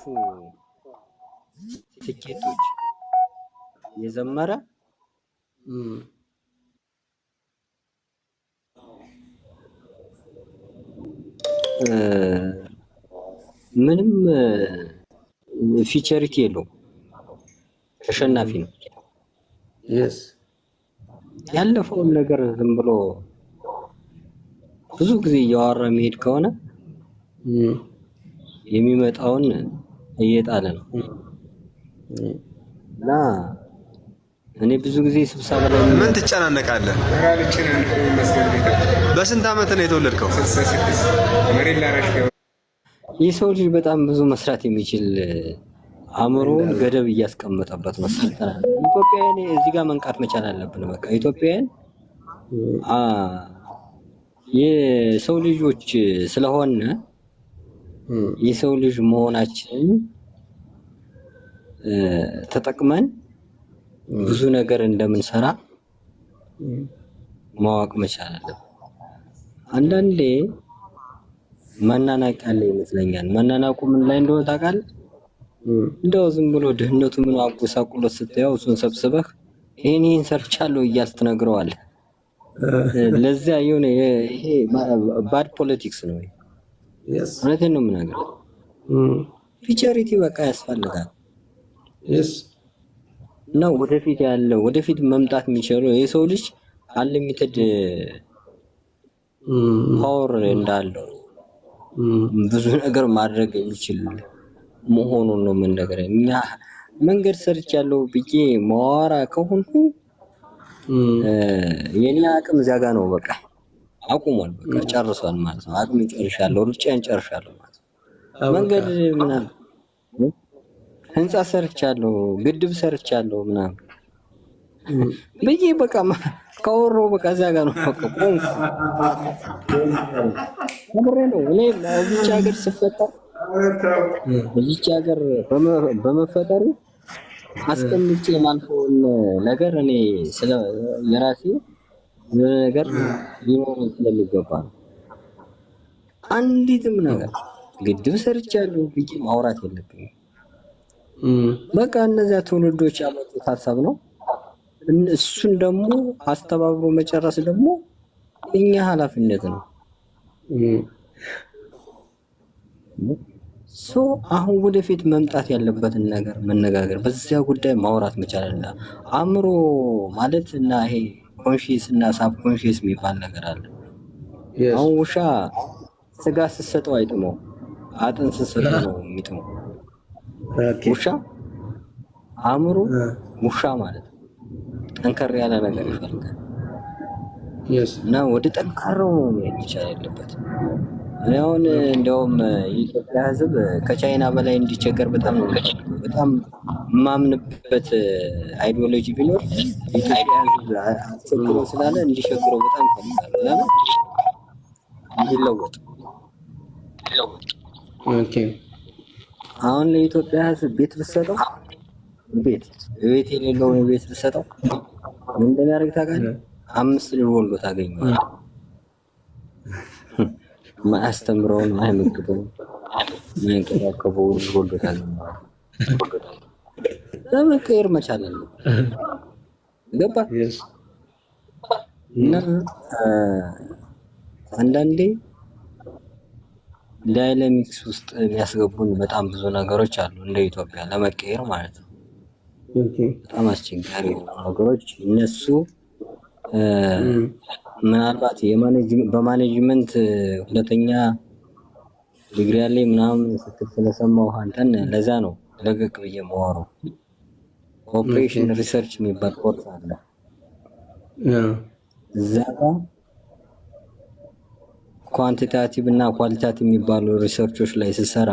ባለፉ ትኬቶች የዘመረ ምንም ፊቸሪቲ የለውም። ተሸናፊ ነው። ያለፈውን ነገር ዝም ብሎ ብዙ ጊዜ እያወራ የሚሄድ ከሆነ የሚመጣውን እየጣለ ነው እና እኔ ብዙ ጊዜ ስብሰባ ላይ ምን ትጨናነቃለህ? በስንት ዓመት ነው የተወለድከው? የሰው ልጅ በጣም ብዙ መስራት የሚችል አእምሮውን ገደብ እያስቀመጠበት ነው። ኢትዮጵያውያን እዚህ ጋር መንቃት መቻል አለብን። በቃ ኢትዮጵያውያን የሰው ልጆች ስለሆነ የሰው ልጅ መሆናችንን ተጠቅመን ብዙ ነገር እንደምንሰራ ማወቅ መቻል አለብን። አንዳንዴ መናናቅ ያለ ይመስለኛል። መናናቁ ምን ላይ እንደሆነ ታውቃለህ? እንደው ዝም ብሎ ድህነቱ ምን አጎሳቁሎት ስታየው እሱን ሰብስበህ ይሄን ሰርቻለሁ እያልክ ትነግረዋለህ። ለዚያ የሆነ ይሄ ባድ ፖለቲክስ ነው። እውነቴን ነው የምናገረው። ፊቸሪቲ በቃ ያስፈልጋል። እና ወደፊት መምጣት የሚችለው የሰው ልጅ አንሊሚትድ ፓወር እንዳለው ብዙ ነገር ማድረግ የሚችል መሆኑን ነው የምንነግርህ። እኛ መንገድ ሰርቻለሁ ብዬ ማወራ ከሆንኩ የኔ አቅም እዚያ ጋር ነው። በቃ አቁሟል። በቃ ጨርሷል ማለት ነው። አቅም ጨርሻለሁ፣ ሩጫዬን ጨርሻለሁ ማለት ነው። መንገድ ምናምን ህንጻ ሰርቻለሁ፣ ግድብ ሰርቻለሁ ምናምን ብዬ በቃ ካወራሁ በቃ እዚያ ጋር ነው። በቃ ቆንኩ። ምሬ ነው። እኔ በዚች ሀገር ስፈጠር በዚች ሀገር በመፈጠሩ አስቀምጬ የማልፈውን ነገር እኔ ስለ የራሴ ነገር ሊኖረኝ ስለሚገባ ነው። አንዲትም ነገር ግድብ ሰርቻለሁ ብዬ ማውራት የለብኝም። በቃ እነዚያ ትውልዶች ያመጡት ሀሳብ ነው። እሱን ደግሞ አስተባብሮ መጨረስ ደግሞ የኛ ኃላፊነት ነው። አሁን ወደፊት መምጣት ያለበትን ነገር መነጋገር፣ በዚያ ጉዳይ ማውራት መቻል አለ። አእምሮ ማለት እና ይሄ ኮንሺየስ እና ሳብ ኮንሺየስ የሚባል ነገር አለ። አሁን ውሻ ስጋ ስትሰጠው አይጥመው፣ አጥንት ስትሰጠው ነው የሚጥመው። ውሻ አእምሮ ውሻ ማለት ጠንከር ያለ ነገር ይፈልጋል እና ወደ ጠንካራው ነው መሄድ ያለበት። እኔ አሁን እንደውም የኢትዮጵያ ሕዝብ ከቻይና በላይ እንዲቸገር በጣም የማምንበት አይዲዮሎጂ ቢኖር የኢትዮጵያ ሕዝብ አስቸግሮ ስላለ እንዲቸግረው በጣም ይፈልጋል። ለምን እንዲለወጥ። ኦኬ አሁን ለኢትዮጵያ ሕዝብ ቤት ብትሰጠው ቤት የሌለውን ቤት ብትሰጠው ምን እንደሚያደርግ ታውቃለህ? 5 ልጅ ወልዶ ታገኘዋለህ። ማስተምረውን ማይመክተውን ማይንከባከበውን ልጅ ወልዶ ታገኘዋለህ። ለመቀየር መቻል አለ። ገባህ? እና አንዳንዴ ዳይናሚክስ ውስጥ የሚያስገቡን በጣም ብዙ ነገሮች አሉ። እንደ ኢትዮጵያ ለመቀየር ማለት ነው። በጣም አስቸጋሪ ነገሮች እነሱ ምናልባት በማኔጅመንት ሁለተኛ ዲግሪ ያለኝ ምናምን ስትል ስለሰማሁ አንተን ለዛ ነው ለቀቅ ብዬ የማወራው። ኦፕሬሽን ሪሰርች የሚባል ኮርስ አለ። እዛ ጋር ኳንቲታቲቭ እና ኳሊታቲቭ የሚባሉ ሪሰርቾች ላይ ስሰራ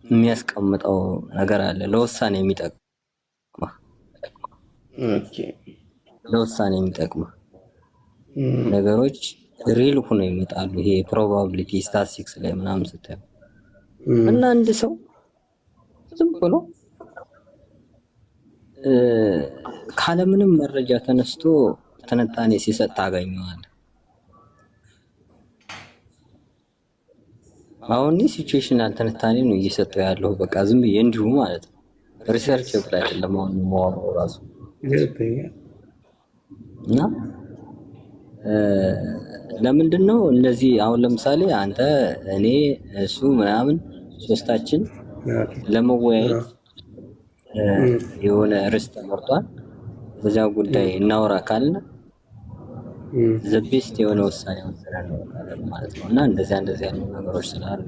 የሚያስቀምጠው ነገር አለ ለውሳኔ የሚጠቅም ነገሮች ሪል ሆነው ይመጣሉ። ይሄ ፕሮባቢሊቲ ስታቲስቲክስ ላይ ምናምን ስታየው እና አንድ ሰው ዝም ብሎ ካለምንም መረጃ ተነስቶ ትንታኔ ሲሰጥ ታገኘዋለህ። አሁን ሲቹዌሽናል ትንታኔ ነው እየሰጠው ያለው። በቃ ዝም ብዬ እንዲሁ ማለት ነው። ሪሰርች ላይ አይደለም አሁን የማወራው ራሱ እና ለምንድን ነው እንደዚህ? አሁን ለምሳሌ አንተ፣ እኔ፣ እሱ ምናምን ሶስታችን ለመወያየት የሆነ ርዕስ ተመርጧል። በዛ ጉዳይ እናወራ ካልን ዘቤስት የሆነ ውሳኔ ወስነን እንወጣለን ማለት ነው። እና እንደዚህ ያሉ ነገሮች ስላሉ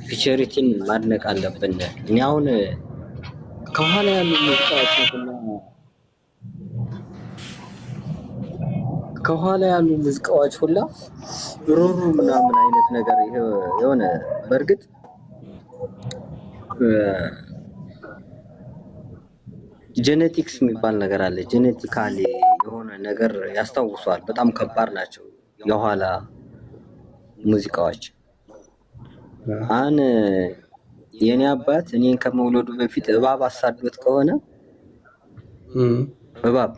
ፊቸሪቲን ማድነቅ አለብን። እኔ አሁን ከኋላ ያሉ ሙዚቃዎች ሁላ ሮሩ ምናምን አይነት ነገር የሆነ በእርግጥ ጄኔቲክስ የሚባል ነገር አለ። ጄኔቲካሊ የሆነ ነገር ያስታውሷል። በጣም ከባድ ናቸው የኋላ ሙዚቃዎች። አሁን የኔ አባት እኔን ከመውለዱ በፊት እባብ አሳዶት ከሆነ እባብ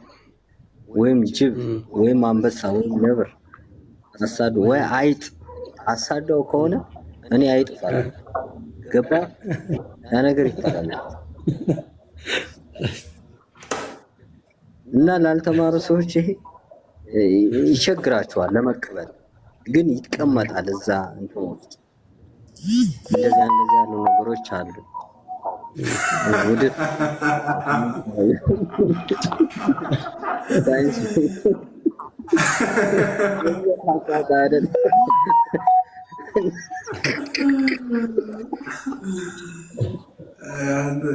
ወይም ጅብ ወይም አንበሳ ወይም ነብር አሳዶ ወይ አይጥ አሳደው ከሆነ እኔ አይጥ እፈራለሁ። ገባ? ያ ነገር ይፈራል። እና ላልተማሩ ሰዎች ይሄ ይቸግራቸዋል ለመቀበል፣ ግን ይቀመጣል እዛ እንትን ውስጥ። እንደዚህ ያሉ ነገሮች አሉ። ወደ ሳይንስ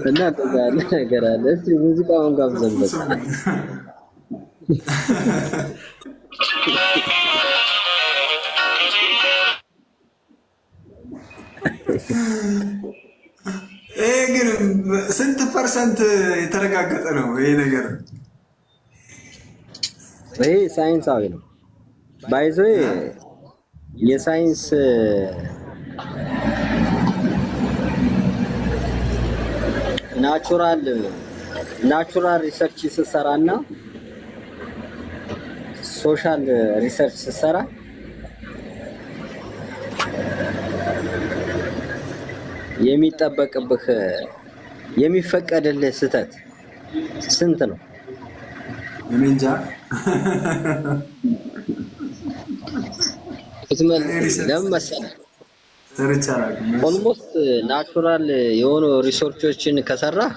እና ተዛለ ነገር አለ። እስቲ ሙዚቃውን ጋብዘን በቃ ግን ስንት ፐርሰንት የተረጋገጠ ነው ይሄ ነገር? ይሄ ሳይንሳዊ ነው። ባይዞ የሳይንስ ናቹራል ሪሰርች ስትሰራና ሶሻል ሪሰርች ስትሰራ የሚጠበቅብህ የሚፈቀድልህ ስህተት ስንት ነው? እንጃ። ለምን መሰለህ? ኦልሞስት ናቹራል የሆኑ ሪሰርቾችን ከሰራህ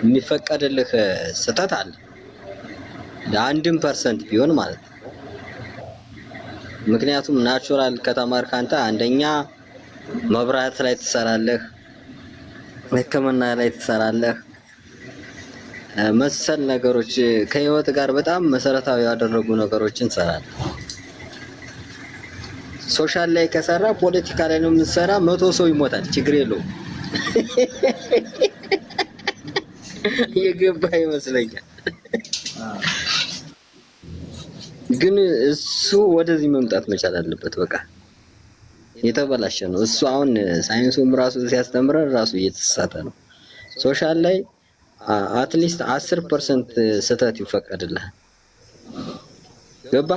የሚፈቀድልህ ስህተት አለ፣ ለ1% ቢሆን ማለት ነው። ምክንያቱም ናቹራል ከተማርክ አንተ አንደኛ መብራት ላይ ትሰራለህ፣ ሕክምና ላይ ትሰራለህ፣ መሰል ነገሮች ከህይወት ጋር በጣም መሰረታዊ ያደረጉ ነገሮችን ትሰራለህ። ሶሻል ላይ ከሰራ ፖለቲካ ላይ ነው የምትሰራ፣ 100 ሰው ይሞታል፣ ችግር የለውም። የገባ ይመስለኛል። ግን እሱ ወደዚህ መምጣት መቻል አለበት። በቃ የተበላሸ ነው እሱ። አሁን ሳይንሱም ራሱ ሲያስተምረን ራሱ እየተሳሳተ ነው። ሶሻል ላይ አትሊስት 10% ስህተት ይፈቀድልሃል። ገባ?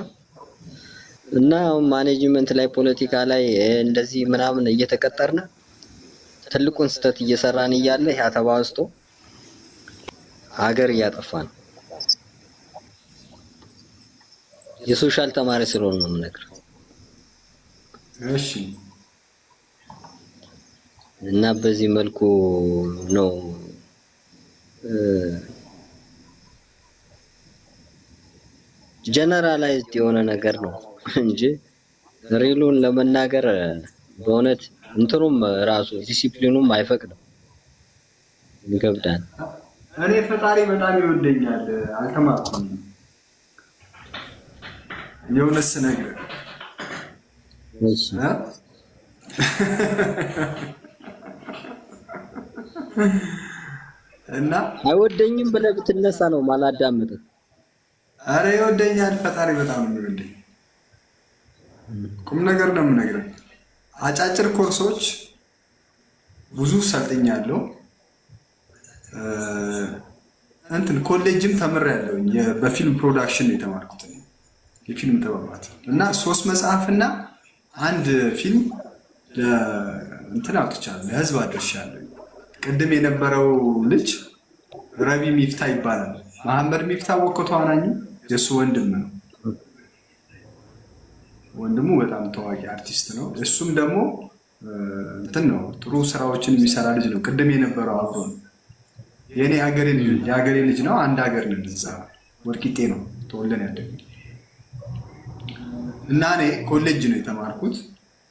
እና ማኔጅመንት ላይ ፖለቲካ ላይ እንደዚህ ምናምን እየተቀጠርነ ትልቁን ስህተት እየሰራን እያለ ያ ተባስቶ ሀገር እያጠፋን። የሶሻል ተማሪ ስለሆነ ነው የምነግርህ። እሺ። እና በዚህ መልኩ ነው ጀነራላይዝድ የሆነ ነገር ነው እንጂ ሪሉን ለመናገር በእውነት እንትኑም ራሱ ዲሲፕሊኑም አይፈቅድም። ይገብዳል። እኔ ፈጣሪ በጣም ይወደኛል፣ አልተማርኩም። የሆነስ ነገር እሺ እና አይወደኝም ብለህ ብትነሳ ነው ማላዳምጥህ። አረ ይወደኛል፣ ፈጣሪ በጣም ነው የሚወደኝ። ቁም ነገር ነው የምነግርህ። አጫጭር ኮርሶች ብዙ ሰልጥኛለሁ። እንትን ኮሌጅም ተምሬያለሁ። በፊልም ፕሮዳክሽን ነው የተማርኩት፣ የፊልም ጥበባት እና 3 መጽሐፍና አንድ ፊልም እንትን አውጥቻለሁ፣ ለህዝብ አድርሻለሁ። ቅድም የነበረው ልጅ ረቢ ሚፍታ ይባላል። መሐመድ ሚፍታ ወኮ ተዋናኝ የእሱ ወንድም ነው። ወንድሙ በጣም ታዋቂ አርቲስት ነው። እሱም ደግሞ እንትን ነው፣ ጥሩ ስራዎችን የሚሰራ ልጅ ነው። ቅድም የነበረው አብሮ ነው። የኔ የሀገሬ ልጅ ነው። አንድ ሀገር ነን። እዛ ወልቂጤ ነው ተወልደን ያደግን እና እኔ ኮሌጅ ነው የተማርኩት።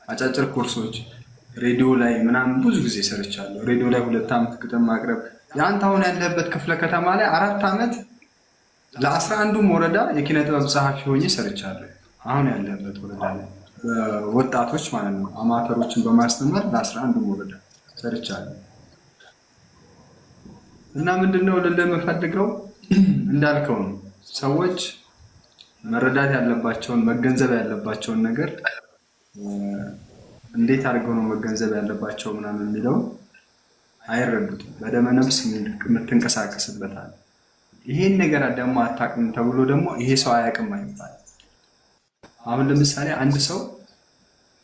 አጫጭር ኮርሶች ሬዲዮ ላይ ምናምን ብዙ ጊዜ ሰርቻለሁ። ሬዲዮ ላይ 2 ዓመት ግጥም ማቅረብ። የአንተ አሁን ያለበት ክፍለ ከተማ ላይ 4 ዓመት ለ11ዱም ወረዳ የኪነ ጥበብ ጸሐፊ ሆኜ ሰርቻለሁ። አሁን ያለበት ወረዳ ላይ ወጣቶች ማለት ነው አማተሮችን በማስተማር ለ11ዱም ወረዳ ሰርቻለሁ። እና ምንድነው ለምፈልገው እንዳልከው ነው። ሰዎች መረዳት ያለባቸውን መገንዘብ ያለባቸውን ነገር እንዴት አድርገው ነው መገንዘብ ያለባቸው ምናምን የሚለው አይረዱትም። በደመ ነፍስ የምትንቀሳቀስበታል። ይሄን ነገር ደግሞ አታውቅም ተብሎ ደግሞ ይሄ ሰው አያውቅም አይባል። አሁን ለምሳሌ አንድ ሰው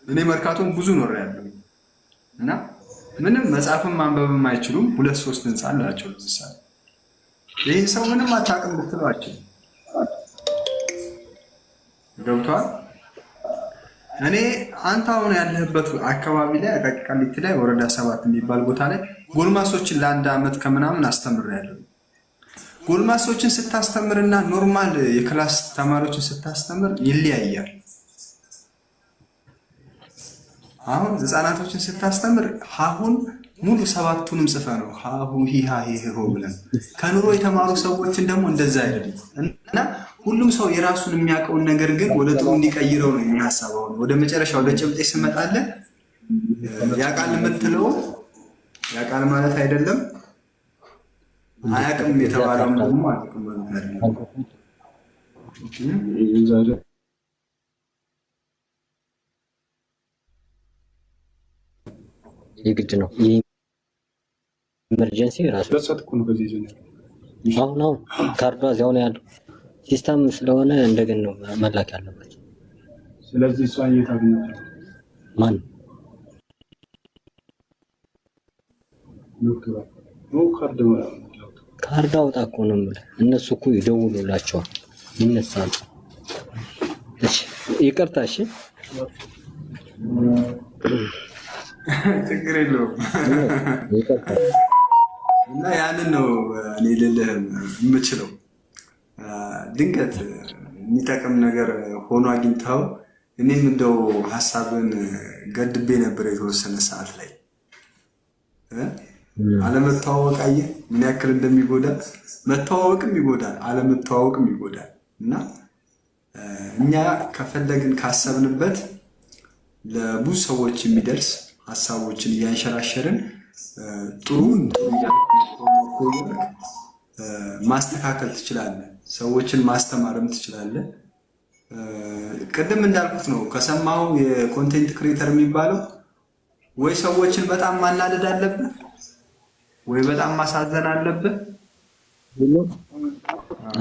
እኔ መርካቶን ብዙ ኖር ያለው እና ምንም መጽሐፍም ማንበብም አይችሉም 2-3 ህንፃ አላቸው። ለምሳሌ ይሄን ሰው ምንም አታውቅም ብትሏቸው ገብቷል። እኔ አንተ አሁን ያለህበት አካባቢ ላይ አቃቂ ቃሊቲ ላይ ወረዳ 7 የሚባል ቦታ ላይ ጎልማሶችን ለ1 ዓመት ከምናምን አስተምሬያለሁ። ጎልማሶችን ስታስተምርና ኖርማል የክላስ ተማሪዎችን ስታስተምር ይለያያል። አሁን ህፃናቶችን ስታስተምር ሀሁን ሙሉ 7ቱንም ጽፈ ነው ሀሁ ሂሃ ሄሆ ብለን ከኑሮ የተማሩ ሰዎችን ደግሞ እንደዛ አይደለም እና ሁሉም ሰው የራሱን የሚያውቀውን ነገር ግን ወደ ጥሩ እንዲቀይረው ነው የሚያሳበው። ወደ መጨረሻው ለጭብጤ ስመጣለ ያቃል የምትለው ያቃል ማለት አይደለም አያውቅም የተባለው ደግሞ አያውቅም ማለት አይደለም። የግድ ነው ኢመርጀንሲ ራሱ አሁን ካርዷ እዚያው ነው ያለው ሲስተም ስለሆነ እንደገና ነው መላክ ያለበት። ስለዚህ እሷ እየታገኘች ማን ነው ካርድ አውጣ እኮ ነው የምልህ። እነሱ እኮ ይደውሉላቸዋል ይነሳሉ። እሺ ይቅርታ። እሺ ችግር የለውም። እና ያንን ነው እኔ ልልህ የምችለው። ድንገት የሚጠቅም ነገር ሆኖ አግኝተው እኔም እንደው ሀሳብን ገድቤ ነበር የተወሰነ ሰዓት ላይ አለመተዋወቅ አየህ ምን ያክል እንደሚጎዳ። መተዋወቅም ይጎዳል፣ አለመተዋወቅም ይጎዳል። እና እኛ ከፈለግን ካሰብንበት ለብዙ ሰዎች የሚደርስ ሀሳቦችን እያንሸራሸርን ጥሩን ማስተካከል ትችላለህ። ሰዎችን ማስተማርም ትችላለህ። ቅድም እንዳልኩት ነው ከሰማው የኮንቴንት ክሬተር የሚባለው ወይ ሰዎችን በጣም ማናደድ አለብህ ወይ በጣም ማሳዘን አለብህ።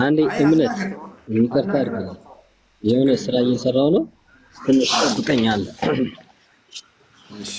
አንዴ እምነት ይቅርታ አድርግ። የሆነ ስራ እየሰራው ነው ትንሽ ጠብቀኛለህ። እሺ